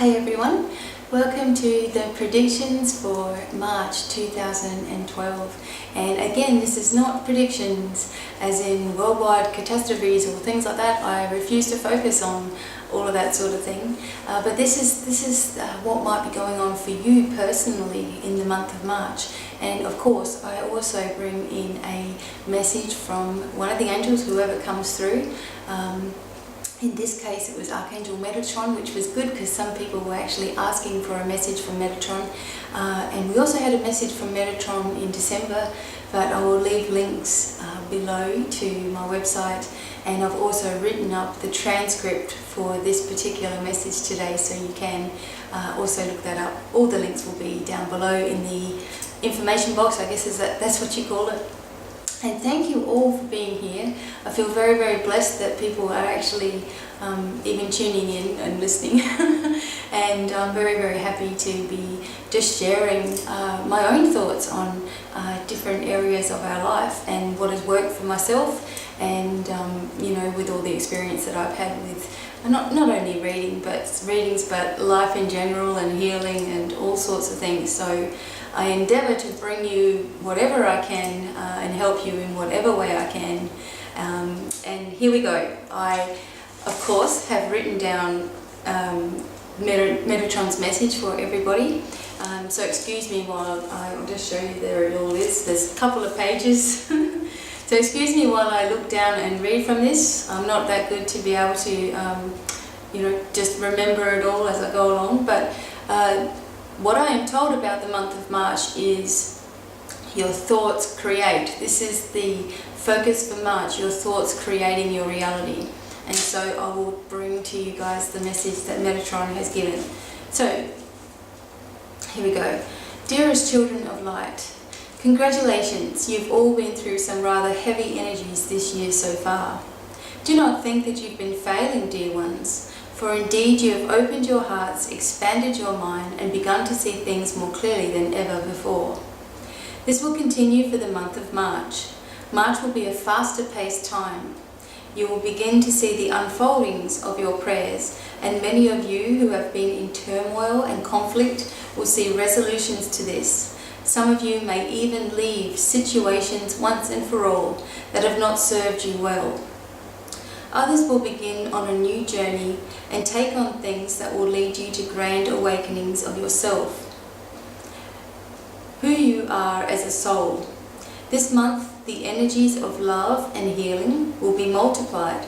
Hi everyone, welcome to the predictions for March 2012. And again, this is not predictions as in worldwide catastrophes or things like that. I refuse to focus on all of that sort of thing. But this is what might be going on for you personally in the month of March. And of course, I also bring in a message from one of the angels, whoever comes through. In this case, it was Archangel Metatron, which was good because some people were actually asking for a message from Metatron. And we also had a message from Metatron in December, but I will leave links below to my website. And I've also written up the transcript for this particular message today, so you can also look that up. All the links will be down below in the information box, I guess that's what you call it. And thank you all for being here. I feel very, very blessed that people are actually even tuning in and listening. And I'm very, very happy to be just sharing my own thoughts on different areas of our life and what has worked for myself, and you know, with all the experience that I've had with not only readings, but life in general and healing and all sorts of things. So I endeavour to bring you whatever I can and help you in whatever way I can. And here we go. I, of course, have written down Metatron's message for everybody. So excuse me while I'll just show you, there it all is. There's a couple of pages. So excuse me while I look down and read from this. I'm not that good to be able to, you know, just remember it all as I go along. But what I am told about the month of March is your thoughts create. This is the focus for March, your thoughts creating your reality. And so I will bring to you guys the message that Metatron has given. So, here we go. Dearest children of light, congratulations, you've all been through some rather heavy energies this year so far. Do not think that you've been failing, dear ones. For indeed you have opened your hearts, expanded your mind, and begun to see things more clearly than ever before. This will continue for the month of March. March will be a faster-paced time. You will begin to see the unfoldings of your prayers, and many of you who have been in turmoil and conflict will see resolutions to this. Some of you may even leave situations once and for all that have not served you well. Others will begin on a new journey and take on things that will lead you to grand awakenings of yourself, who you are as a soul. This month, the energies of love and healing will be multiplied.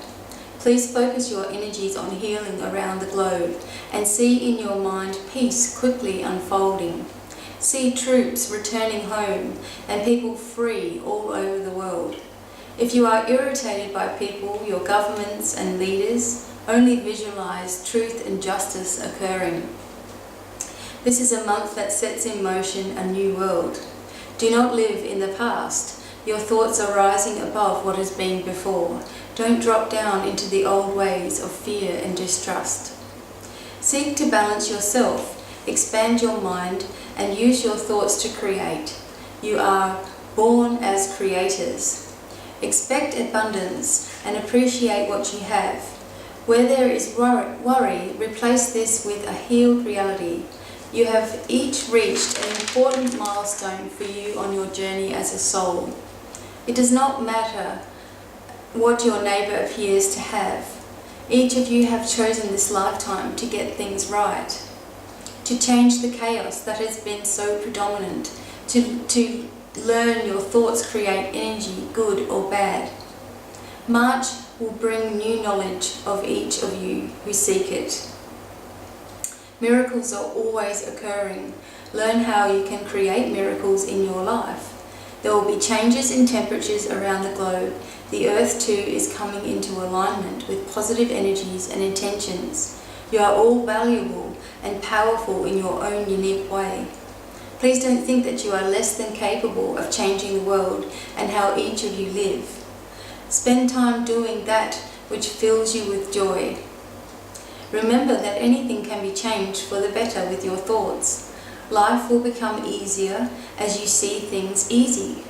Please focus your energies on healing around the globe and see in your mind peace quickly unfolding. See troops returning home and people free all over the world. If you are irritated by people, your governments and leaders, only visualize truth and justice occurring. This is a month that sets in motion a new world. Do not live in the past. Your thoughts are rising above what has been before. Don't drop down into the old ways of fear and distrust. Seek to balance yourself, expand your mind, and use your thoughts to create. You are born as creators. Expect abundance and appreciate what you have. Where there is worry, replace this with a healed reality. You have each reached an important milestone for you on your journey as a soul. It does not matter what your neighbour appears to have. Each of you have chosen this lifetime to get things right, to change the chaos that has been so predominant, to learn your thoughts create energy, good or bad. March will bring new knowledge of each of you who seek it. Miracles are always occurring. Learn how you can create miracles in your life. There will be changes in temperatures around the globe. The earth too is coming into alignment with positive energies and intentions. You are all valuable and powerful in your own unique way. Please don't think that you are less than capable of changing the world and how each of you live. Spend time doing that which fills you with joy. Remember that anything can be changed for the better with your thoughts. Life will become easier as you see things easy.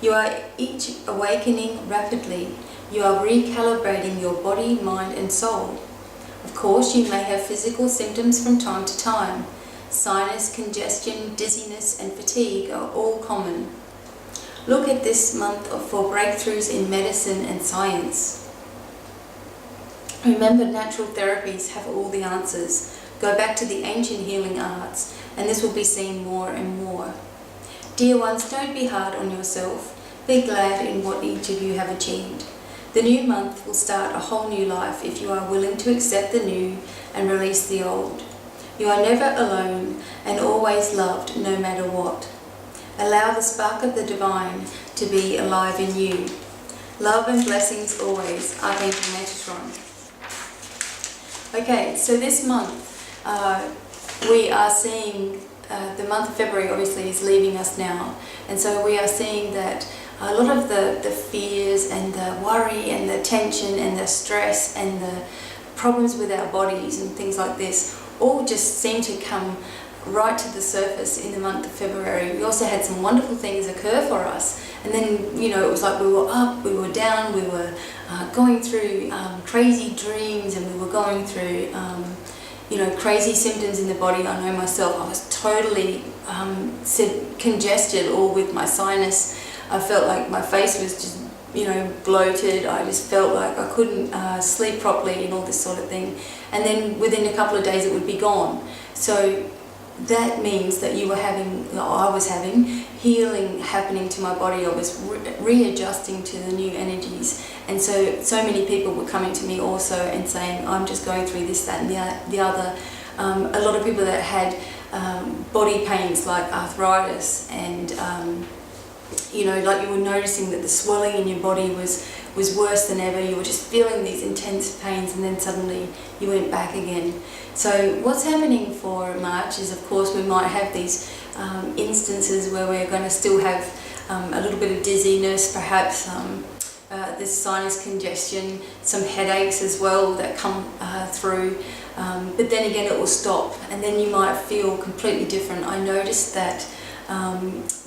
You are each awakening rapidly. You are recalibrating your body, mind and soul. Of course, you may have physical symptoms from time to time. Sinus, congestion, dizziness and fatigue are all common. Look at this month for breakthroughs in medicine and science. Remember, natural therapies have all the answers. Go back to the ancient healing arts, and this will be seen more and more. Dear ones, don't be hard on yourself. Be glad in what each of you have achieved. The new month will start a whole new life if you are willing to accept the new and release the old. You are never alone and always loved no matter what. Allow the spark of the divine to be alive in you. Love and blessings always, Archangel Metatron. Okay, so this month we are seeing the month of February obviously is leaving us now, and so we are seeing that a lot of the fears and the worry and the tension and the stress and the problems with our bodies and things like this all just seem to come right to the surface in the month of February. We also had some wonderful things occur for us, and then, you know, it was like we were up, we were down, we were going through crazy dreams, and we were going through you know, crazy symptoms in the body. I know myself, I was totally congested, all with my sinus. I felt like my face was just, you know, bloated. I just felt like I couldn't sleep properly and all this sort of thing. And then within a couple of days it would be gone. So that means that you were having, I was having healing happening to my body. I was readjusting to the new energies. And so many people were coming to me also and saying, I'm just going through this, that and the other. A lot of people that had body pains like arthritis, and you know, like you were noticing that the swelling in your body was worse than ever. You were just feeling these intense pains, and then suddenly you went back again. So what's happening for March is, of course, we might have these instances where we're going to still have a little bit of dizziness, perhaps this sinus congestion, some headaches as well that come through. But then again it will stop, and then you might feel completely different. I noticed that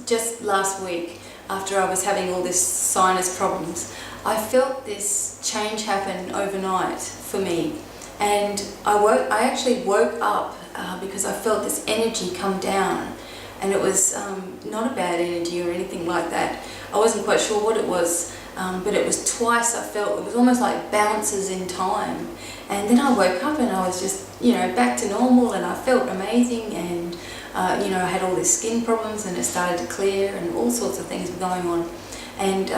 just last week, after I was having all this sinus problems, I felt this change happen overnight for me. And I actually woke up because I felt this energy come down, and it was not a bad energy or anything like that. I wasn't quite sure what it was, but it was twice I felt. It was almost like bounces in time. And then I woke up and I was just, you know, back to normal, and I felt amazing, and you know, I had all these skin problems and it started to clear, and all sorts of things were going on. And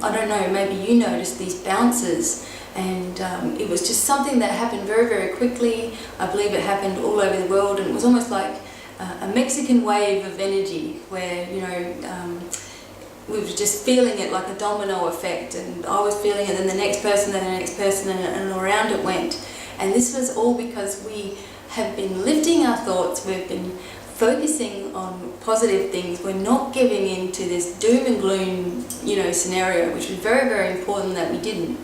I don't know, maybe you noticed these bounces, and it was just something that happened very, very quickly. I believe it happened all over the world, and it was almost like a Mexican wave of energy where, you know, we were just feeling it like a domino effect, and I was feeling it, and the next person, and the next person, and around it went. And this was all because we have been lifting our thoughts, we've been focusing on positive things, we're not giving in to this doom and gloom, you know, scenario, which was very, very important that we didn't.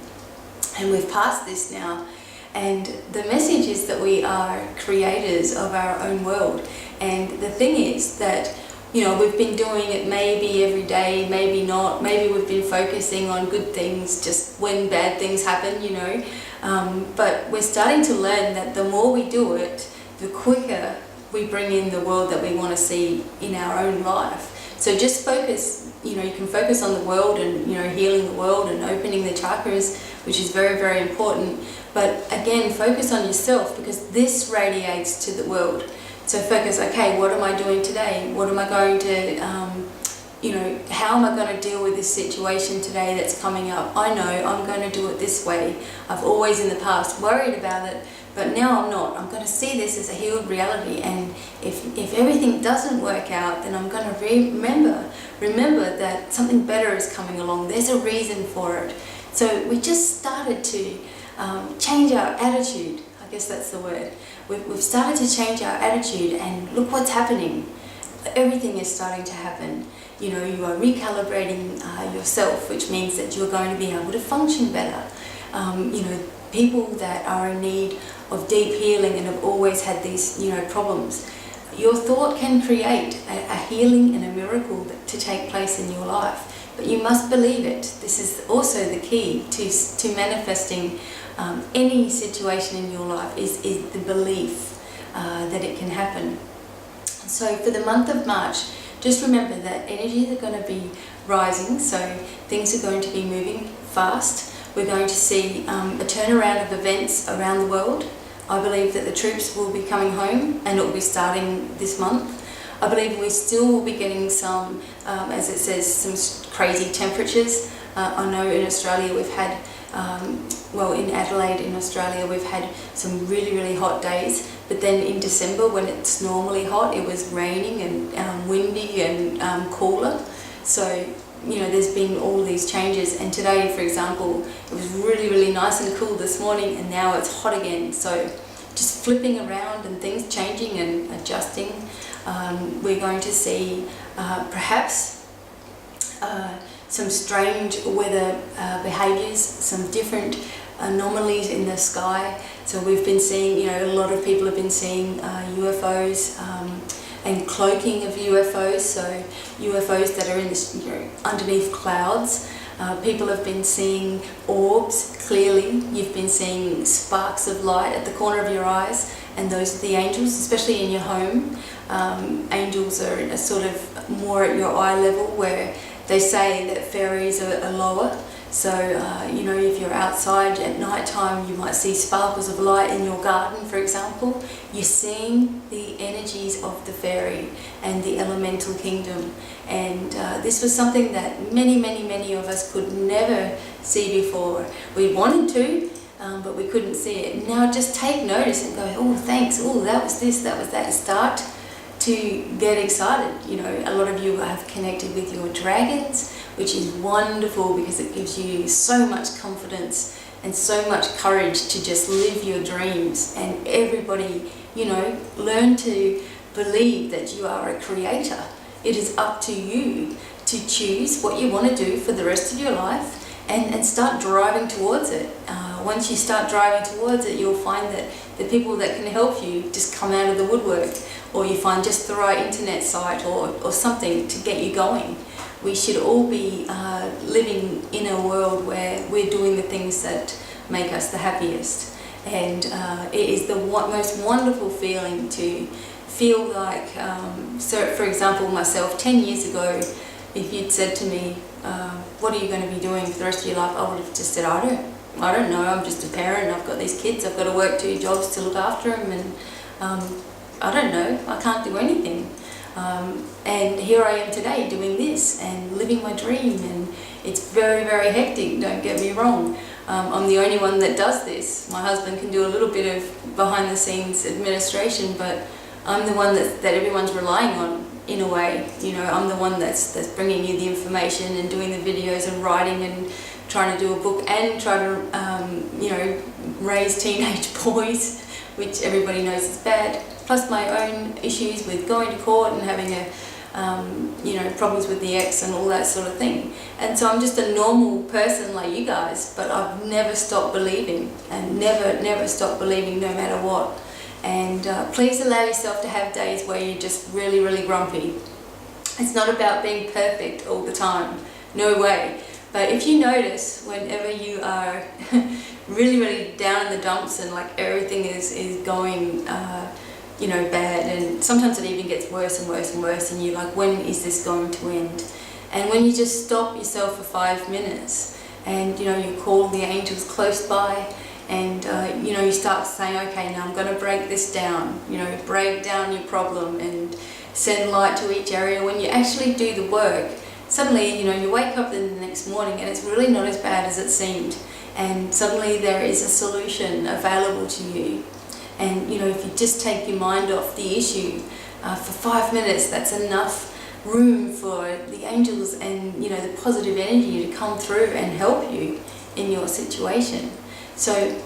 And we've passed this now, and the message is that we are creators of our own world. And the thing is that, you know, we've been doing it maybe every day, maybe not, maybe we've been focusing on good things just when bad things happen, you know, but we're starting to learn that the more we do it, the quicker we bring in the world that we want to see in our own life. So just focus, you know, you can focus on the world and, you know, healing the world and opening the chakras, which is very, very important. But again, focus on yourself, because this radiates to the world. So focus, okay, what am I doing today? What am I going to, you know, how am I going to deal with this situation today that's coming up? I know I'm going to do it this way. I've always in the past worried about it, but now I'm not. I'm going to see this as a healed reality, and if everything doesn't work out, then I'm going to remember that something better is coming along. There's a reason for it. So we just started to change our attitude. I guess that's the word. We've started to change our attitude, and look what's happening. Everything is starting to happen. You know, you are recalibrating yourself, which means that you're going to be able to function better. You know, people that are in need of deep healing and have always had these, you know, problems, your thought can create a healing and a miracle to take place in your life. but you must believe it. This is also the key to manifesting any situation in your life, is the belief that it can happen. So for the month of March, just remember that energies are going to be rising, so things are going to be moving fast. We're going to see a turnaround of events around the world. I believe that the troops will be coming home, and it will be starting this month. I believe we still will be getting some, as it says, some crazy temperatures. I know in Australia we've had, well, in Adelaide in Australia we've had some really hot days, but then in December, when it's normally hot, it was raining and windy and cooler. So, you know, there's been all these changes, and today, for example, it was really nice and cool this morning, and now it's hot again. So just flipping around and things changing and adjusting. We're going to see perhaps some strange weather behaviours, some different anomalies in the sky. So we've been seeing, you know, a lot of people have been seeing UFOs and cloaking of UFOs, so UFOs that are in this, you know, underneath clouds. People have been seeing orbs clearly. You've been seeing sparks of light at the corner of your eyes, and those are the angels, especially in your home. Angels are sort of more at your eye level, where they say that fairies are lower. So, you know, if you're outside at night time, you might see sparkles of light in your garden, for example. You're seeing the energies of the fairy and the elemental kingdom. And this was something that many of us could never see before. We wanted to, but we couldn't see it. Now just take notice and go, oh, thanks, oh, that was this, that was that. And start to get excited. You know, a lot of you have connected with your dragons, which is wonderful because it gives you so much confidence and so much courage to just live your dreams. And everybody, you know, learn to believe that you are a creator. It is up to you to choose what you want to do for the rest of your life, and start driving towards it. Once you start driving towards it, you'll find that the people that can help you just come out of the woodwork, or you find just the right internet site or something to get you going. We should all be living in a world where we're doing the things that make us the happiest. And it is the most wonderful feeling to feel like, so for example, myself 10 years ago, if you'd said to me, what are you going to be doing for the rest of your life? I would have just said, I don't know, I'm just a parent, I've got these kids, I've got to work 2 jobs to look after them, and I don't know, I can't do anything. And here I am today doing this and living my dream, and it's very hectic, don't get me wrong. I'm the only one that does this. My husband can do a little bit of behind the scenes administration, but I'm the one that everyone's relying on in a way. You know, I'm the one that's bringing you the information and doing the videos and writing and trying to do a book and try to, you know, raise teenage boys, which everybody knows is bad. Plus my own issues with going to court and having you know, problems with the ex and all that sort of thing. And so I'm just a normal person like you guys, but I've never stopped believing, and never stopped believing no matter what. And please allow yourself to have days where you're just really grumpy. It's not about being perfect all the time, no way. But if you notice whenever you are really down in the dumps and like everything is going you know, bad, and sometimes it even gets worse and worse, and you're like, when is this going to end? And when you just stop yourself for 5 minutes and, you know, you call the angels close by, and you know, you start saying, okay, now I'm going to break this down, you know, break down your problem and send light to each area. When you actually do the work, suddenly, you know, you wake up in the next morning and it's really not as bad as it seemed, and suddenly there is a solution available to you. And, you know, if you just take your mind off the issue for 5 minutes, that's enough room for the angels and, you know, the positive energy to come through and help you in your situation. So,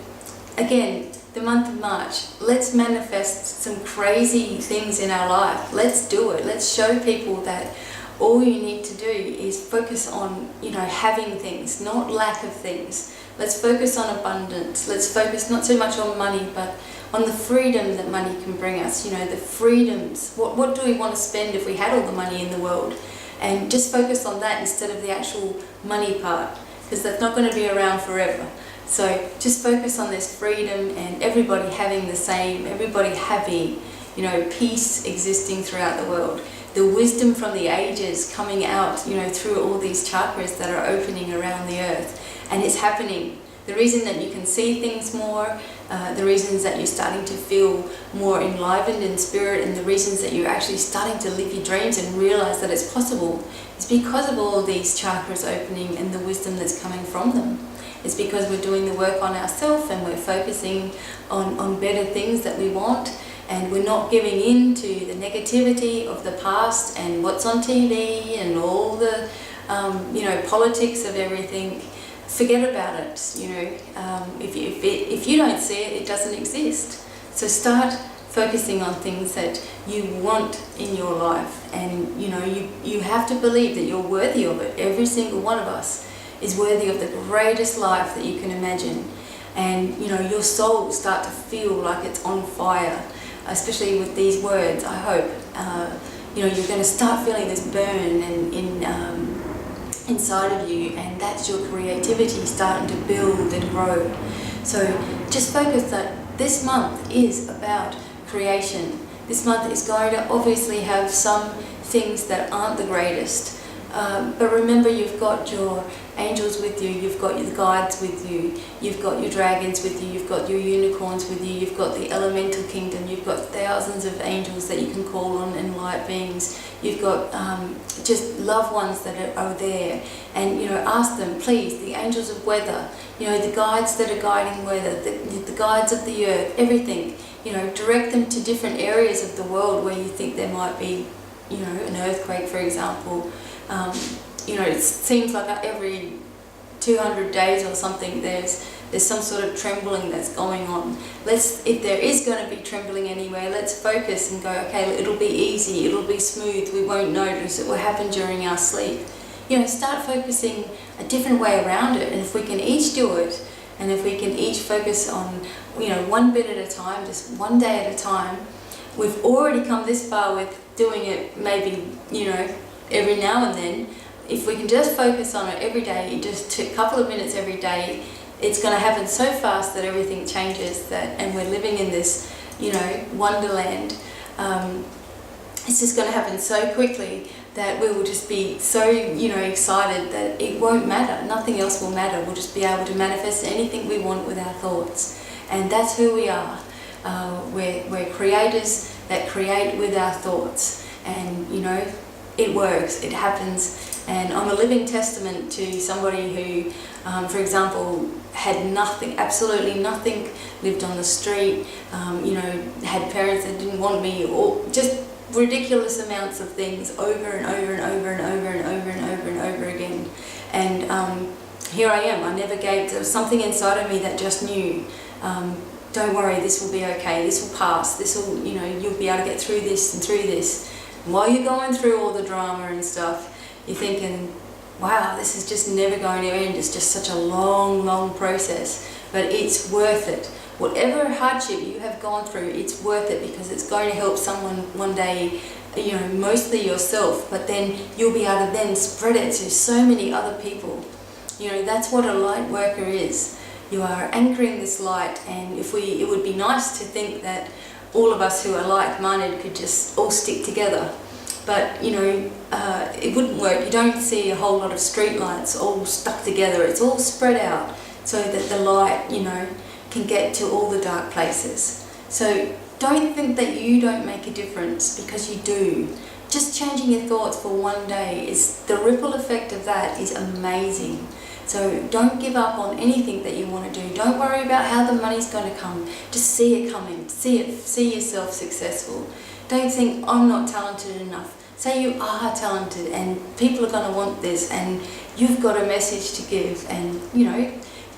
again, the month of March, let's manifest some crazy things in our life. Let's do it. Let's show people that all you need to do is focus on, you know, having things, not lack of things. Let's focus on abundance. Let's focus not so much on money, but on the freedom that money can bring us. You know, the freedoms. What do we want to spend if we had all the money in the world? and just focus on that instead of the actual money part, because that's not going to be around forever. So just focus on this freedom and everybody having the same, everybody happy, you know, peace existing throughout the world. The wisdom from the ages coming out, you know, through all these chakras that are opening around the earth. And it's happening. The reason that you can see things more, the reasons that you're starting to feel more enlivened in spirit, and the reasons that you're actually starting to live your dreams and realize that it's possible, is because of all these chakras opening and the wisdom that's coming from them. It's because we're doing the work on ourselves and we're focusing on better things that we want, and we're not giving in to the negativity of the past and what's on TV and all the you know, politics of everything. Forget about it. You know, if you don't see it, it doesn't exist. So start focusing on things that you want in your life, and you know, you have to believe that you're worthy of it. Every single one of us is worthy of the greatest life that you can imagine. And you know, your soul will start to feel like it's on fire, especially with these words. I hope you know, you're going to start feeling this burn inside of you, and that's your creativity starting to build and grow. So just focus that this month is about creation. This month is going to obviously have some things that aren't the greatest. But remember, you've got your angels with you, you've got your guides with you, you've got your dragons with you, you've got your unicorns with you, you've got the elemental kingdom, you've got thousands of angels that you can call on and light beings, you've got just loved ones that are there. And you know, ask them, please, the angels of weather, you know, the guides that are guiding weather, the guides of the earth, everything, you know, direct them to different areas of the world where you think there might be, you know, an earthquake, for example. You know, it seems like every 200 days or something there's some sort of trembling that's going on. If there is going to be trembling anywhere, let's focus and go, okay, it'll be easy, it'll be smooth, we won't notice, it will happen during our sleep. You know, start focusing a different way around it, and if we can each do it, and if we can each focus on, you know, one bit at a time, just one day at a time, we've already come this far with doing it maybe, you know, every now and then. If we can just focus on it every day, just a couple of minutes every day, it's going to happen so fast that everything changes, and we're living in this, you know, wonderland. It's just going to happen so quickly that we will just be so, you know, excited that it won't matter. Nothing else will matter. We'll just be able to manifest anything we want with our thoughts. And that's who we are. We're creators that create with our thoughts. And, you know, it works, it happens. And I'm a living testament to somebody who, for example, had nothing, absolutely nothing, lived on the street, you know, had parents that didn't want me, or just ridiculous amounts of things over and over and over and over and over and over and over again. And here I am. I never gave, there was something inside of me that just knew, don't worry, this will be okay, this will pass, this will, you know, you'll be able to get through this and through this. And while you're going through all the drama and stuff, you're thinking, wow, this is just never going to end. It's just such a long, long process, but it's worth it. Whatever hardship you have gone through, it's worth it, because it's going to help someone one day, you know, mostly yourself, but then you'll be able to then spread it to so many other people. You know, that's what a light worker is. You are anchoring this light, and it would be nice to think that all of us who are like-minded could just all stick together. But, you know, it wouldn't work. You don't see a whole lot of street lights all stuck together. It's all spread out so that the light, you know, can get to all the dark places. So don't think that you don't make a difference, because you do. Just changing your thoughts for one day, the ripple effect of that is amazing. So don't give up on anything that you want to do. Don't worry about how the money's going to come. Just see it coming. See yourself successful. Don't think, I'm not talented enough. Say you are talented, and people are going to want this, and you've got a message to give. And, you know,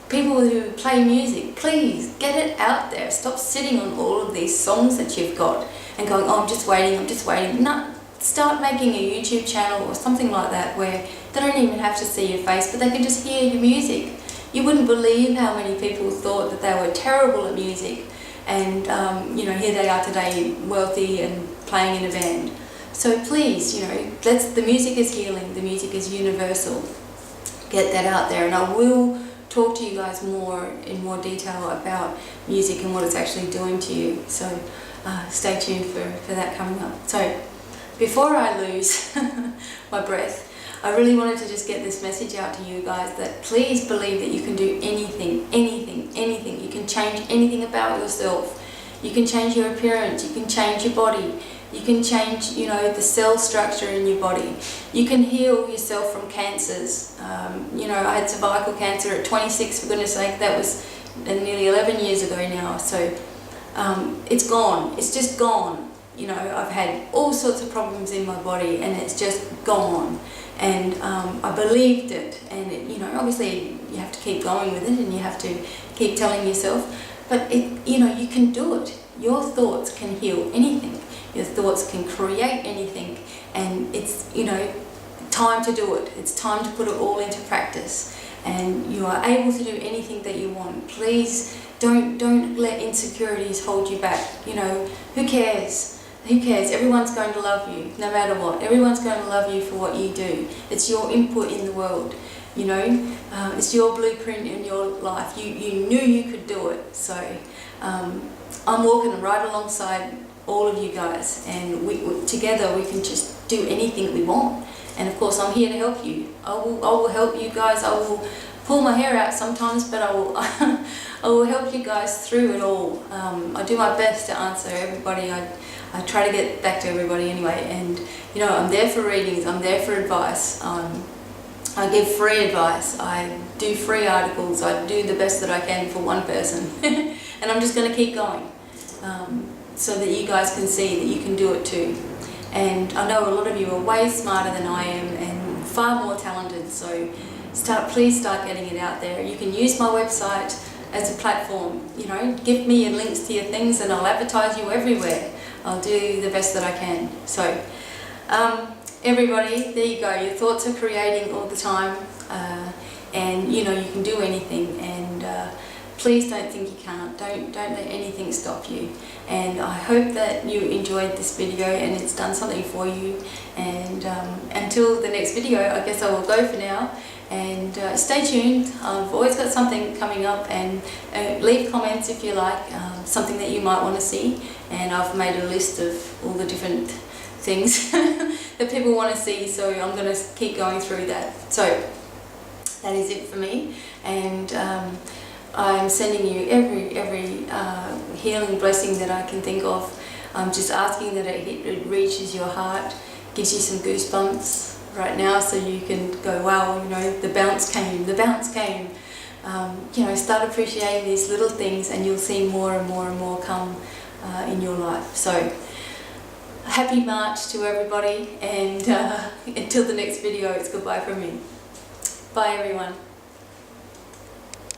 people who play music, please get it out there. Stop sitting on all of these songs that you've got and going, oh, I'm just waiting. No, start making a YouTube channel or something like that, where they don't even have to see your face, but they can just hear your music. You wouldn't believe how many people thought that they were terrible at music, and you know, here they are today, wealthy and playing in a band. So please, you know, the music is healing, the music is universal. Get that out there, and I will talk to you guys in more detail about music and what it's actually doing to you. So stay tuned for that coming up. So before I lose my breath, I really wanted to just get this message out to you guys that please believe that you can do anything, anything, anything. You can change anything about yourself. You can change your appearance, you can change your body, you can change, you know, the cell structure in your body. You can heal yourself from cancers. You know, I had cervical cancer at 26, for goodness sake. That was nearly 11 years ago now. So it's gone. It's just gone. You know, I've had all sorts of problems in my body, and it's just gone. And I believed it. And, you know, obviously you have to keep going with it, and you have to keep telling yourself. But, you know, you can do it. Your thoughts can heal anything. Your thoughts can create anything, and it's, you know, time to do it. It's time to put it all into practice, and you are able to do anything that you want. Please don't let insecurities hold you back. You know, who cares? Who cares? Everyone's going to love you, no matter what. Everyone's going to love you for what you do. It's your input in the world. You know, it's your blueprint in your life. You knew you could do it. So I'm walking right alongside all of you guys, and together we can just do anything we want. And of course, I'm here to help you. I will help you guys. I will pull my hair out sometimes, but I will help you guys through it all. I do my best to answer everybody. I try to get back to everybody anyway. And you know, I'm there for readings. I'm there for advice. I give free advice. I do free articles. I do the best that I can for one person, and I'm just going to keep going. So that you guys can see that you can do it too. And I know a lot of you are way smarter than I am and far more talented, so please start getting it out there. You can use my website as a platform, you know, give me your links to your things and I'll advertise you everywhere. I'll do the best that I can. So everybody, there you go. Your thoughts are creating all the time, and you know, you can do anything, and please don't think you can't. Don't let anything stop you. And I hope that you enjoyed this video and it's done something for you. And until the next video, I guess I will go for now. And stay tuned. I've always got something coming up, and leave comments if you like, something that you might want to see. And I've made a list of all the different things that people want to see, so I'm going to keep going through that. So that is it for me. And I'm sending you every healing blessing that I can think of. I'm just asking that it reaches your heart, gives you some goosebumps right now, so you can go, wow, you know, the bounce came, the bounce came. You know, start appreciating these little things, and you'll see more and more and more come in your life. So happy March to everybody, and until the next video, it's goodbye from me. Bye everyone.